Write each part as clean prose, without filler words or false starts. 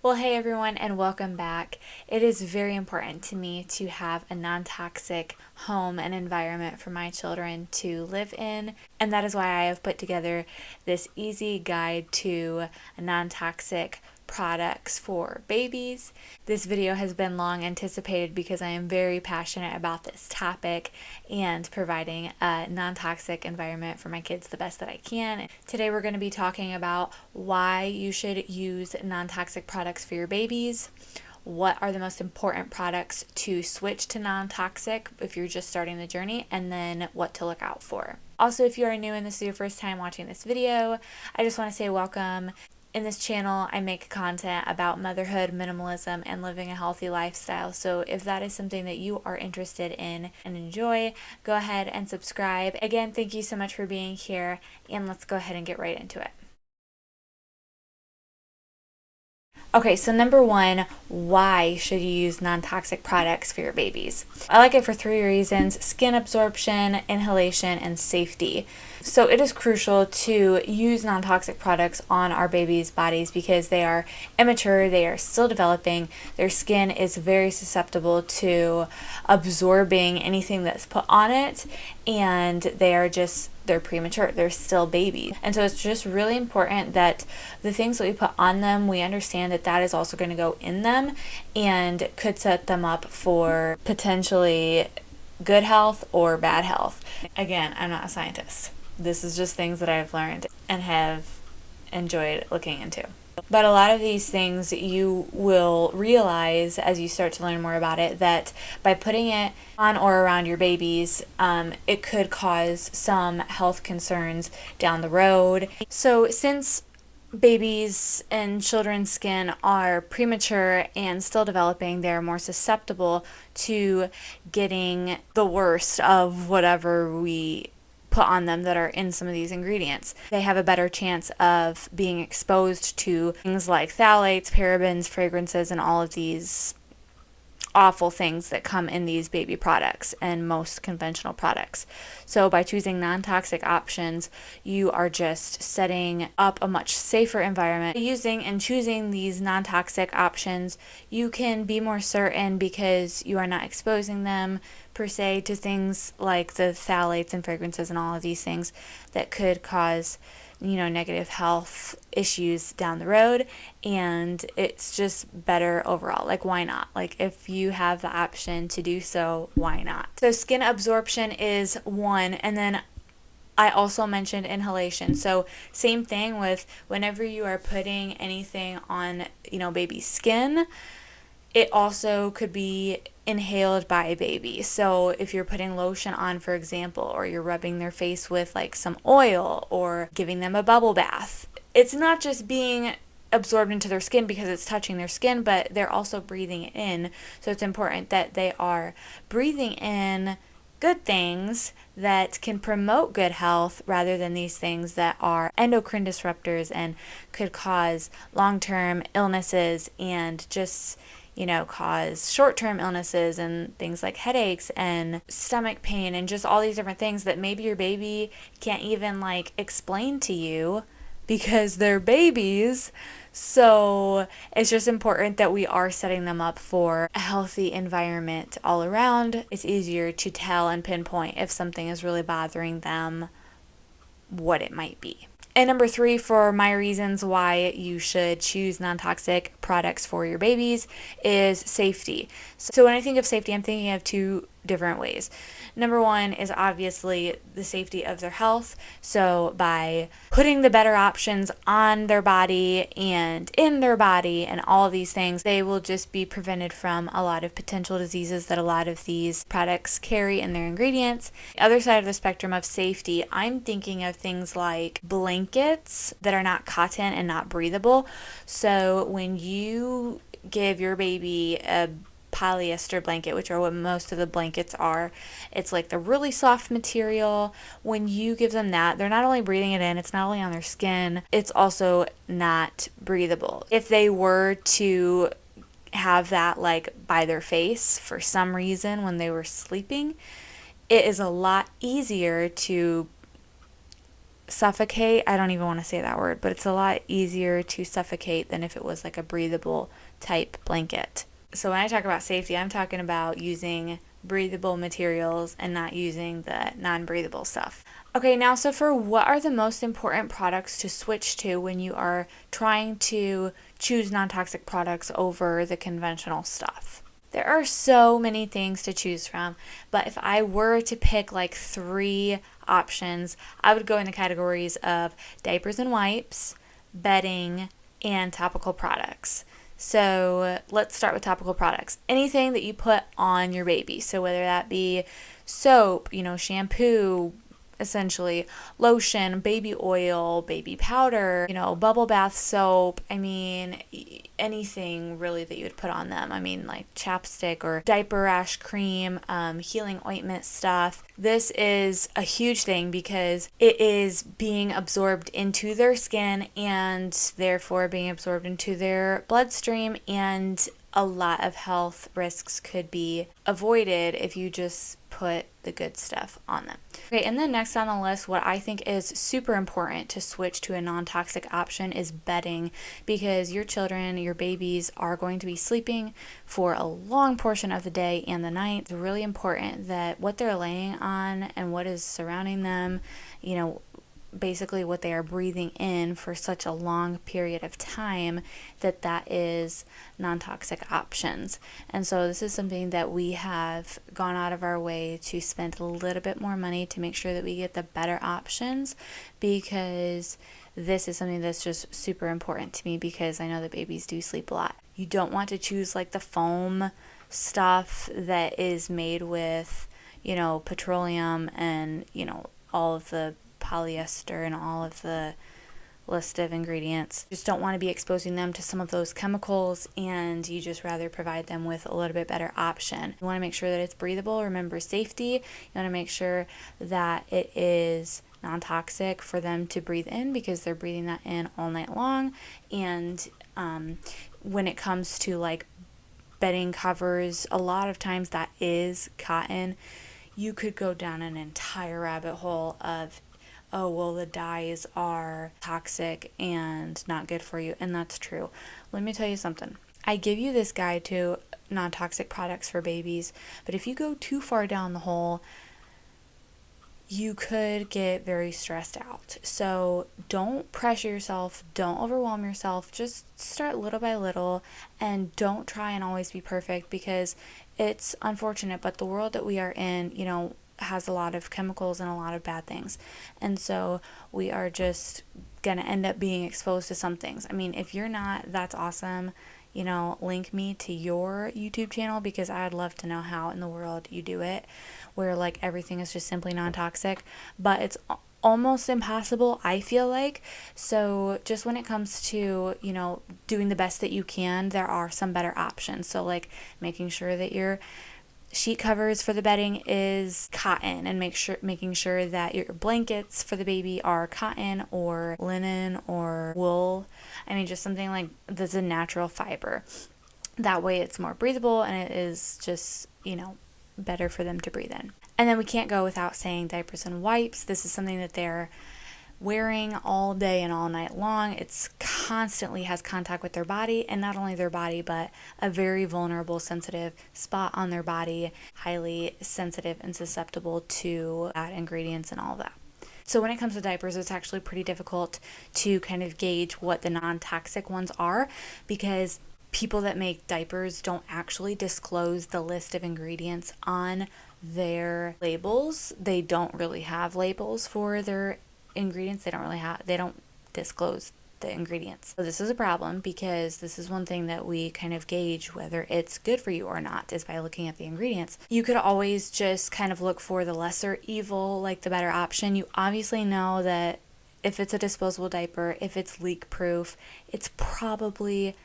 Well, hey everyone, and welcome back. It is very important to me to have a non toxic home and environment for my children to live in, and that is why I have put together this easy guide to non toxic products for babies. This video has been long anticipated because I am very passionate about this topic and providing a non-toxic environment for my kids the best that I can. Today we're going to be talking about why you should use non-toxic products for your babies, what are the most important products to switch to non-toxic if you're just starting the journey, and then what to look out for. Also, if you are new and this is your first time watching this video, I just want to say welcome. In this channel, I make content about motherhood, minimalism, and living a healthy lifestyle. So if that is something that you are interested in and enjoy, go ahead and subscribe. Again, thank you so much for being here, and let's go ahead and get right into it. Okay, so number one, why should you use non-toxic products for your babies? I like it for three reasons: skin absorption, inhalation, and safety. So it is crucial to use non-toxic products on our babies' bodies because they are immature, they are still developing, their skin is very susceptible to absorbing anything that's put on it, and they're premature, they're still babies. And so it's just really important that the things that we put on them, we understand that that is also going to go in them and could set them up for potentially good health or bad health. Again, I'm not a scientist. This is just things that I've learned and have enjoyed looking into. But a lot of these things you will realize as you start to learn more about it, that by putting it on or around your babies, it could cause some health concerns down the road. So since babies and children's skin are premature and still developing, they're more susceptible to getting the worst of whatever we put on them that are in some of these ingredients. They have a better chance of being exposed to things like phthalates, parabens, fragrances, and all of these awful things that come in these baby products and most conventional products. So by choosing non-toxic options, you are just setting up a much safer environment. Using and choosing these non-toxic options, you can be more certain because you are not exposing them per se to things like the phthalates and fragrances and all of these things that could cause negative health issues down the road. And it's just better overall. Like, why not? Like, if you have the option to do so, why not? So skin absorption is one, and then I also mentioned inhalation. So same thing with whenever you are putting anything on baby's skin, it also could be inhaled by a baby. So if you're putting lotion on, for example, or you're rubbing their face with like some oil or giving them a bubble bath, it's not just being absorbed into their skin because it's touching their skin, but they're also breathing it in. So it's important that they are breathing in good things that can promote good health rather than these things that are endocrine disruptors and could cause long-term illnesses and just cause short-term illnesses and things like headaches and stomach pain and just all these different things that maybe your baby can't even explain to you because they're babies. So it's just important that we are setting them up for a healthy environment all around. It's easier to tell and pinpoint if something is really bothering them, what it might be. And number three, for my reasons why you should choose non-toxic products for your babies, is safety. So when I think of safety, I'm thinking of two different ways. Number one is obviously the safety of their health. So by putting the better options on their body and in their body and all of these things, they will just be prevented from a lot of potential diseases that a lot of these products carry in their ingredients. The other side of the spectrum of safety, I'm thinking of things like blankets that are not cotton and not breathable. So when you give your baby a polyester blanket, which are what most of the blankets are, it's like the really soft material. When you give them that, they're not only breathing it in, it's not only on their skin, it's also not breathable. If they were to have that by their face for some reason when they were sleeping, it is a lot easier to suffocate. I don't even want to say that word, but it's a lot easier to suffocate than if it was like a breathable type blanket. So when I talk about safety, I'm talking about using breathable materials and not using the non-breathable stuff. Okay, now so for what are the most important products to switch to when you are trying to choose non-toxic products over the conventional stuff? There are so many things to choose from, but if I were to pick like 3 options, I would go in the categories of diapers and wipes, bedding, and topical products. So let's start with topical products. Anything that you put on your baby. So whether that be soap, shampoo, essentially lotion, baby oil, baby powder, bubble bath soap. I mean, anything really that you would put on them. I mean, like chapstick or diaper rash cream, healing ointment stuff. This is a huge thing because it is being absorbed into their skin and therefore being absorbed into their bloodstream, and a lot of health risks could be avoided if you just put the good stuff on them. Okay, and then next on the list, what I think is super important to switch to a non-toxic option is bedding, because your children, your babies are going to be sleeping for a long portion of the day and the night. It's really important that what they're laying on and what is surrounding them, basically what they are breathing in for such a long period of time, that is non-toxic options. And so this is something that we have gone out of our way to spend a little bit more money to make sure that we get the better options, because this is something that's just super important to me, because I know that babies do sleep a lot. You don't want to choose like the foam stuff that is made with, petroleum and, all of the polyester and all of the list of ingredients. You just don't want to be exposing them to some of those chemicals, and you just rather provide them with a little bit better option. You want to make sure that it's breathable. Remember safety. You want to make sure that it is non-toxic for them to breathe in, because they're breathing that in all night long. And when it comes to like bedding covers, a lot of times that is cotton. You could go down an entire rabbit hole of, oh, well, the dyes are toxic and not good for you. And that's true. Let me tell you something. I give you this guide to non-toxic products for babies, but if you go too far down the hole, you could get very stressed out. So don't pressure yourself. Don't overwhelm yourself. Just start little by little, and don't try and always be perfect, because it's unfortunate, but the world that we are in, has a lot of chemicals and a lot of bad things. And so we are just going to end up being exposed to some things. I mean, if you're not, that's awesome. Link me to your YouTube channel, because I'd love to know how in the world you do it, where like everything is just simply non-toxic, but it's almost impossible, I feel like. So just when it comes to, doing the best that you can, there are some better options. So like making sure that your sheet covers for the bedding is cotton, and making sure that your blankets for the baby are cotton or linen or wool. I mean, just something like that's a natural fiber. That way it's more breathable, and it is just, better for them to breathe in. And then we can't go without saying diapers and wipes. This is something that they're wearing all day and all night long. It's constantly has contact with their body, and not only their body, but a very vulnerable, sensitive spot on their body, highly sensitive and susceptible to bad ingredients and all that. So when it comes to diapers, it's actually pretty difficult to kind of gauge what the non-toxic ones are, because people that make diapers don't actually disclose the list of ingredients on their labels. They don't really have labels for their ingredients. They don't disclose the ingredients. So this is a problem, because this is one thing that we kind of gauge whether it's good for you or not, is by looking at the ingredients. You could always just kind of look for the lesser evil, like the better option. You obviously know that if it's a disposable diaper, if it's leak proof, it's probably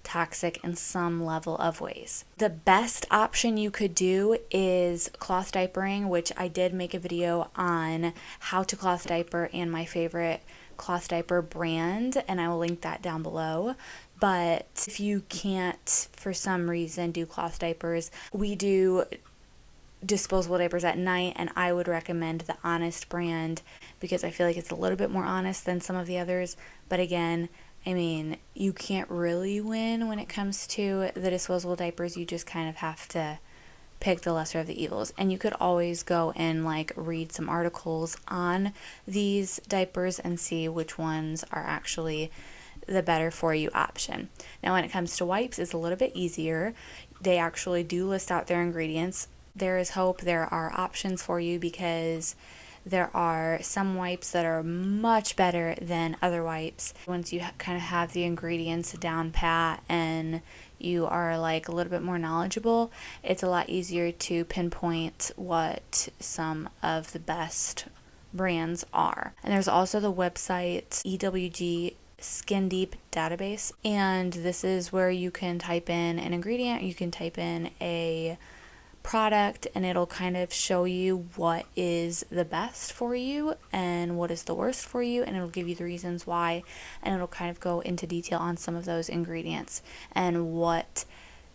toxic in some level of ways. The best option you could do is cloth diapering, which I did make a video on how to cloth diaper and my favorite cloth diaper brand, and I will link that down below. But if you can't, for some reason, do cloth diapers, we do disposable diapers at night, and I would recommend the Honest brand because I feel like it's a little bit more honest than some of the others. But again, I mean, you can't really win when it comes to the disposable diapers. You just kind of have to pick the lesser of the evils. And you could always go and like read some articles on these diapers and see which ones are actually the better for you option. Now, when it comes to wipes, it's a little bit easier. They actually do list out their ingredients. There is hope. There are options for you because there are some wipes that are much better than other wipes. Once you kind of have the ingredients down pat and you are like a little bit more knowledgeable, it's a lot easier to pinpoint what some of the best brands are. And there's also the website EWG Skin Deep database, and this is where you can type in an ingredient, you can type in a product, and it'll kind of show you what is the best for you and what is the worst for you, and it'll give you the reasons why, and it'll kind of go into detail on some of those ingredients and what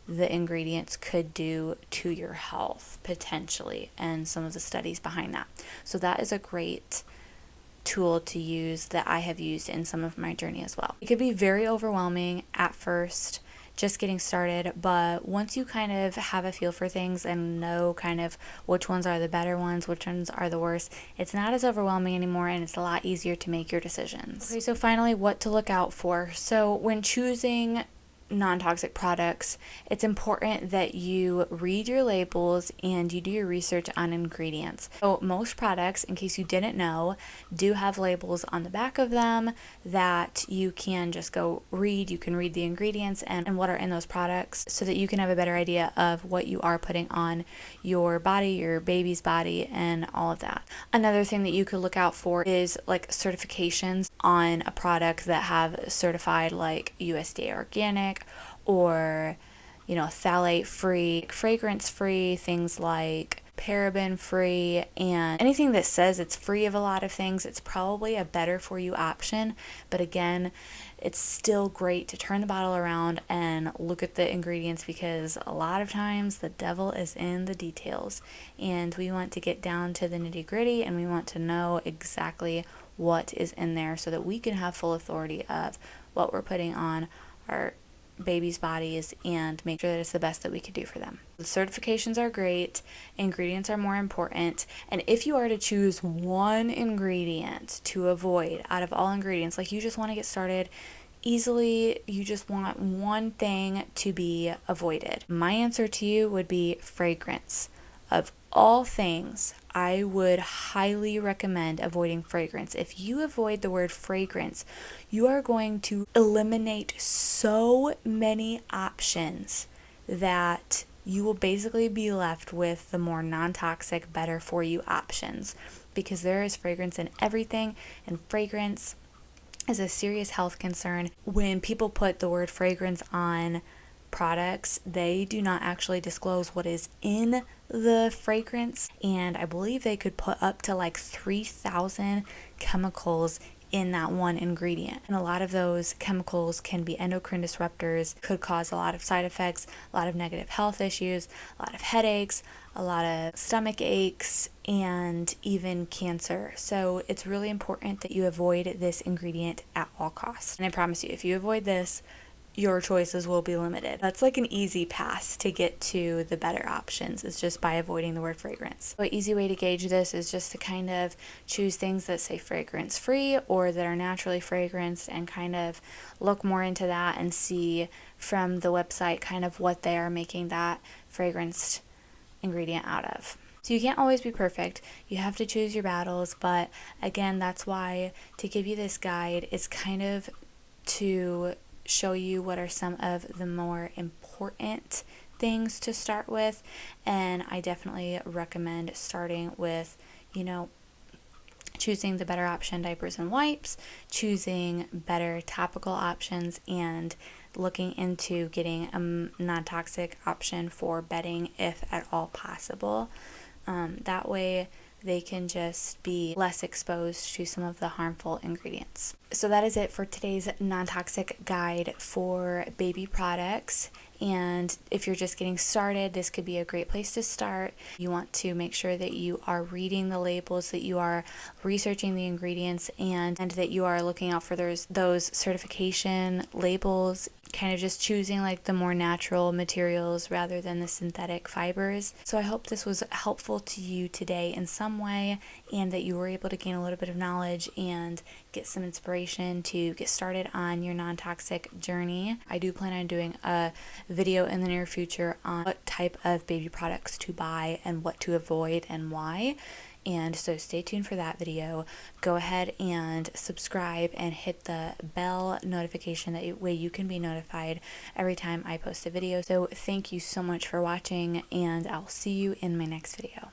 the ingredients could do to your health potentially, and some of the studies behind that. So that is a great tool to use that I have used in some of my journey as well. It could be very overwhelming at first, just getting started, but once you kind of have a feel for things and know kind of which ones are the better ones, which ones are the worst, it's not as overwhelming anymore, and it's a lot easier to make your decisions. Okay, so finally, what to look out for. So when choosing non-toxic products, it's important that you read your labels and you do your research on ingredients. So most products, in case you didn't know, do have labels on the back of them that you can just go read. You can read the ingredients and what are in those products so that you can have a better idea of what you are putting on your body, your baby's body, and all of that. Another thing that you could look out for is like certifications on a product that have certified like USDA organic or, phthalate free, fragrance free, things like paraben free, and anything that says it's free of a lot of things, it's probably a better for you option. But again, it's still great to turn the bottle around and look at the ingredients because a lot of times the devil is in the details, and we want to get down to the nitty gritty and we want to know exactly what is in there so that we can have full authority of what we're putting on our babies' bodies and make sure that it's the best that we could do for them. The certifications are great, ingredients are more important, and if you are to choose one ingredient to avoid out of all ingredients, like you just want to get started easily, you just want one thing to be avoided, my answer to you would be fragrance. Of all things, I would highly recommend avoiding fragrance. If you avoid the word fragrance, you are going to eliminate so many options that you will basically be left with the more non-toxic, better for you options, because there is fragrance in everything, and fragrance is a serious health concern. When people put the word fragrance on products, they do not actually disclose what is in the fragrance, and I believe they could put up to like 3,000 chemicals in that one ingredient, and a lot of those chemicals can be endocrine disruptors, could cause a lot of side effects, a lot of negative health issues, a lot of headaches, a lot of stomach aches, and even cancer. So it's really important that you avoid this ingredient at all costs, and I promise you, if you avoid this, your choices will be limited. That's like an easy pass to get to the better options, is just by avoiding the word fragrance. So an easy way to gauge this is just to kind of choose things that say fragrance free or that are naturally fragranced, and kind of look more into that and see from the website kind of what they are making that fragranced ingredient out of. So you can't always be perfect. You have to choose your battles, but again, that's why to give you this guide is kind of to show you what are some of the more important things to start with, and I definitely recommend starting with, choosing the better option, diapers and wipes, choosing better topical options, and looking into getting a non-toxic option for bedding if at all possible. That way they can just be less exposed to some of the harmful ingredients. So that is it for today's non-toxic guide for baby products. And if you're just getting started, this could be a great place to start. You want to make sure that you are reading the labels, that you are researching the ingredients, and that you are looking out for those certification labels, kind of just choosing like the more natural materials rather than the synthetic fibers. So I hope this was helpful to you today in some way, and that you were able to gain a little bit of knowledge and get some inspiration to get started on your non-toxic journey. I do plan on doing a video in the near future on what type of baby products to buy and what to avoid and why. And so stay tuned for that video. Go ahead and subscribe and hit the bell notification, that way you can be notified every time I post a video. So thank you so much for watching, and I'll see you in my next video.